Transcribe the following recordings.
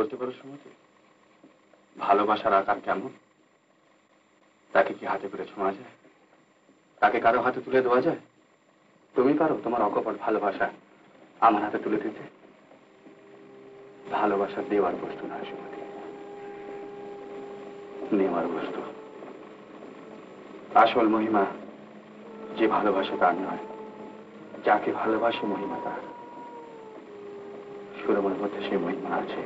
বলতে পারো সুমতি, ভালোবাসার আকার কেমন? তাকে কি হাতে করে ছোঁয়া যায়? তাকে কারো হাতে তুলে দেওয়া যায়? তুমি পারো তোমার অকপট ভালোবাসা আমার হাতে তুলে দিতে? ভালোবাসা দেওয়ার বস্তু নয় সুমতি, নেওয়ার বস্তু। আসল মহিমা যে ভালোবাসা তার নয়, যাকে ভালোবাসে মহিমা তার। সুরমার মধ্যে সেই মহিমা আছে,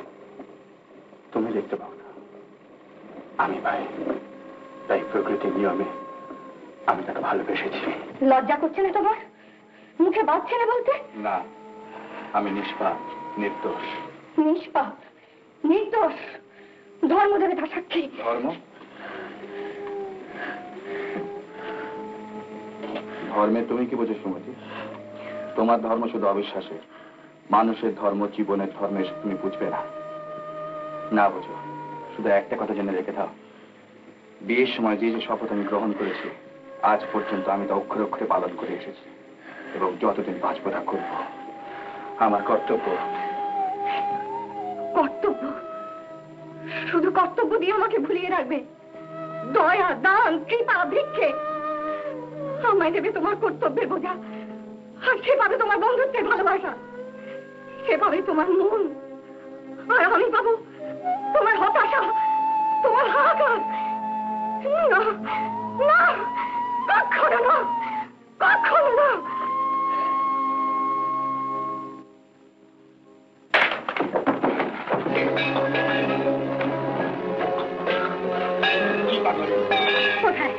তুমি দেখতে পাও না, আমি পাই। তাই প্রকৃতির নিয়মে আমি তাকে ভালোবেসেছি। লজ্জা করছে না তোমার? মুখে বাঁধছে না বলতে? না, আমি নিষ্পাপ, নির্দোষ। নিষ্পাপ, নির্দোষ? ধর্ম দেবে তার সাক্ষী। ধর্ম? ধর্মে তুমি কি বোঝো সুমতি? তোমার ধর্ম শুধু অবিশ্বাসের। মানুষের ধর্ম, জীবনের ধর্ম এসে তুমি বুঝবে না। না বোঝো, শুধু একটা কথা জেনে রেখে দাও, বিয়ের সময় যে যে শপথ আমি গ্রহণ করেছি, আজ পর্যন্ত আমি তা অক্ষরে অক্ষরে পালন করে এসেছি, এবং যতদিন বাঁচবো তা করব। আমার কর্তব্য। কর্তব্য? শুধু কর্তব্য দিয়ে আমাকে ভুলিয়ে রাখবে? দয়া, দান, কৃপা, ভিক্ষে আমায় দেবে তোমার কর্তব্যের বোঝা, আর সে পাবে তোমার বন্ধুত্বের ভালোবাসা, সে পাবে তোমার মন, আর আমি পাবো তোমার হতাশা, তোমার হাহাকার। না না, কখনো না, কখনো না। কোথায়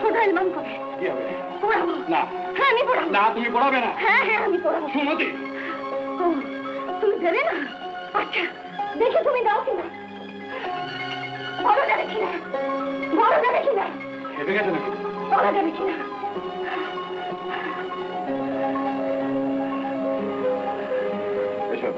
কোথায় এলবাম করে কি হবে? পড়াবো না। হ্যাঁ আমি পড়াবো। না, তুমি পড়াবে না। হ্যাঁ হ্যাঁ আমি পড়াবো। সুমতি, ও, তুমি দেবে না? আচ্ছা দেখি তুমি দাও কিনা, বলো যাবে কিনা, বলো যাবে কিনা, খেপে গেছে নাকি? বলো যাবে কিনা। এসব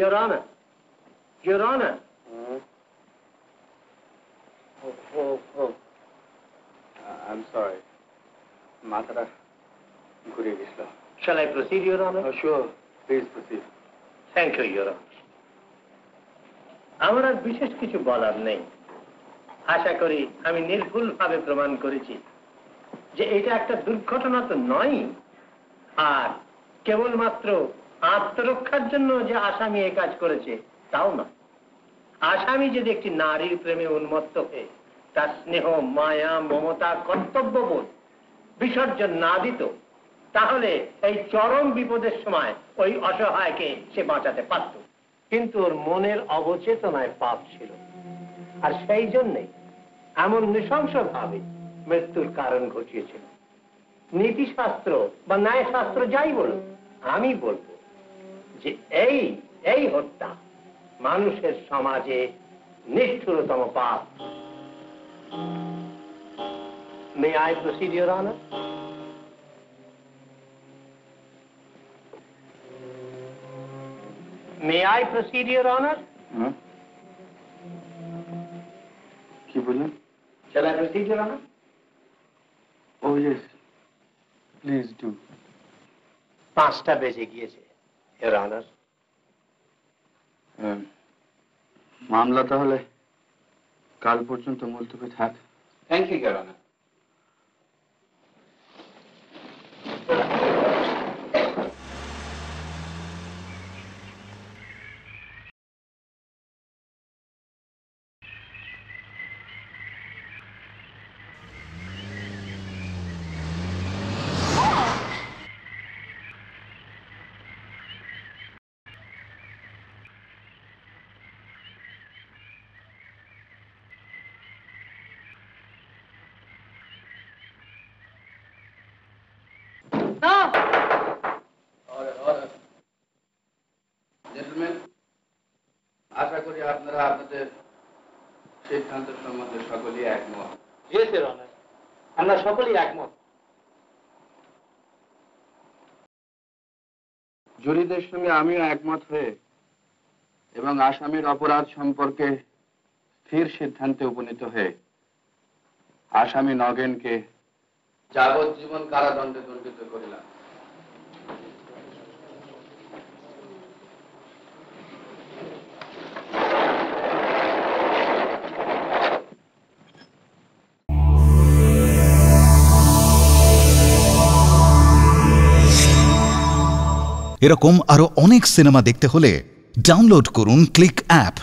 Your Honor. Your Honor. I'm sorry. মাথাটা ঘুরে গেছিল। Shall I proceed, Your Honor? Sure. Please proceed. Thank you, Your Honor. আমার আর বিশেষ কিছু বলার নেই। আশা করি আমি নির্ভুলভাবে প্রমাণ করেছি যে এটা একটা দুর্ঘটনা তো নয়, আর কেবলমাত্র আত্মরক্ষার জন্য যে আসামি এই কাজ করেছে তাও না। আসামি যদি একটি নারীর প্রেমে উন্মত্ত হয়ে তার স্নেহ, মায়া, মমতা, কর্তব্যবোধ বিসর্জন না দিত, তাহলে এই চরম বিপদের সময় ওই অসহায়কে সে বাঁচাতে পারত। কিন্তু ওর মনের অবচেতনায় পাপ ছিল, আর সেই জন্যে এমন নৃশংসভাবে মৃত্যুর কারণ ঘটিয়েছিল। নীতিশাস্ত্র বা ন্যায়শাস্ত্র যাই বলুন, আমি বলবো যে এই হত্যা মানুষের সমাজে নিষ্ঠুরতম পাপ। May I proceed, your honour? May I proceed, your honour? কি বললেন? Shall I proceed, Your Honor? Oh yes. Please do. 5টা বেজে গিয়েছে, Your Honor. মামলা তাহলে কাল পর্যন্ত মুলতবি থাক। Thank you, Your Honor. Gentleman, আশা করি আপনারা আপনাদের সিদ্ধান্তের সম্বন্ধে সকলেই একমত। Yes, Your Honor. আমরা সকলেই একমত। জুরিদের সঙ্গে আমিও একমত হয়ে এবং আসামির অপরাধ সম্পর্কে স্থির সিদ্ধান্তে উপনীত হয়ে আসামি নগেনকে যাবজ্জীবন কারাদণ্ডে দণ্ডিত করিলাম। এরকম আরো অনেক সিনেমা দেখতে হলে ডাউনলোড করুন ক্লিক অ্যাপ।